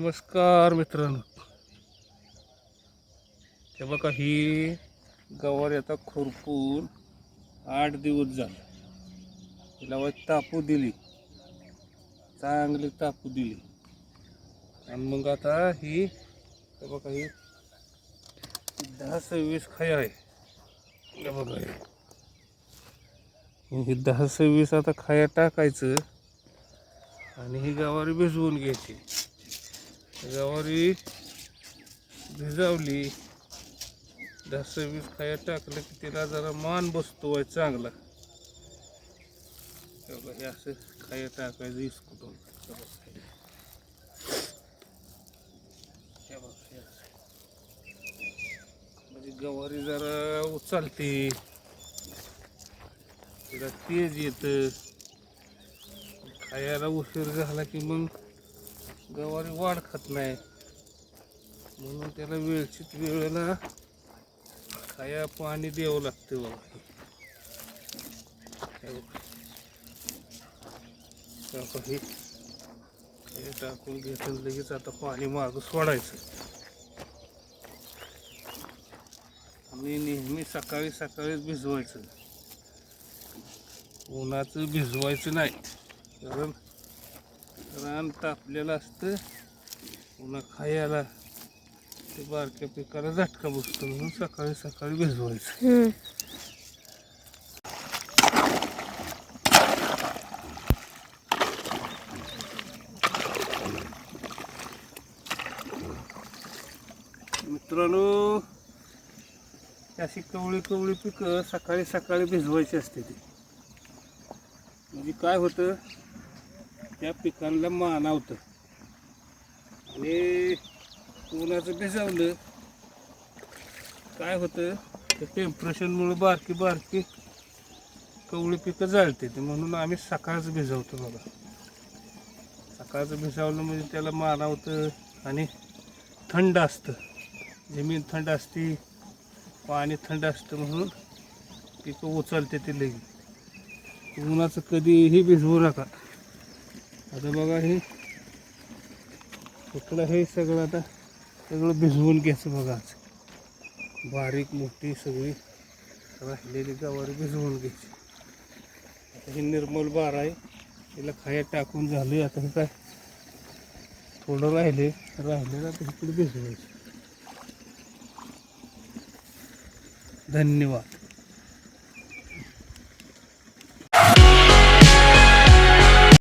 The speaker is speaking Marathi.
नमस्कार मित्रांनो, हे बघा ही गवारी आता खुरपून 8 दिवस झाले. तिला तापू दिली, चांगली तापू दिली आणि मग आता ही हे बघा ही 10-26 खाय आहे. हे बघा ही 10-26 आता खाया टाकायचं आणि ही गवारी भिजवून घ्यायची. गवारी भिजवली 10-26 खाया टाकलं की तिला जरा मान बसतो आहे चांगला. हे असं खाया टाकायचं इसकुटून. म्हणजे गवारी जरा उचलते, तिला तेज येतं. खायला उशीर झाला की मग गवारी वाढ खात नाही, म्हणून त्याला वेळेला खाया पाणी द्यावं लागतं. बघा हे खाया टाकून घेतलं लगेच आता पाणी मागं सोडायचं. आम्ही नेहमी सकाळीच भिजवायचं, उन्हाचं भिजवायचं नाही, कारण रान तापलेलं असतं. पुन्हा खायला ते बारक्या पिकाला झटका बसतो, म्हणून सकाळी भिजवायचं. मित्रांनो, अशी कवळी पिकं सकाळी भिजवायची असते. ती म्हणजे काय होतं, त्या पिकांना मानावतं आणि उन्हाचं भिजवलं काय होतं, त्या टेम्परेचरमुळे बारकी कवळी पिकं जळते. ते म्हणून आम्ही सकाळचं भिजवतो. बघा सकाळचं भिजवलं म्हणजे त्याला मानावतं आणि थंड असतं, जमीन थंड असते, पाणी थंड असतं, म्हणून पिकं उचलते ते लगेच. उन्हाचं कधीही भिजवू नका. आता बघा हे इकडं हे सगळं भिजवून घ्यायचं. बघा आज बारीक मोठी सगळी राहिलेली गवारी भिजवून घ्यायची. आता ही निर्मल बार आहे, तिला खाया टाकून झाले. आता हे काय थोडं राहिलेलं आता इकडे भिजवायचं. धन्यवाद.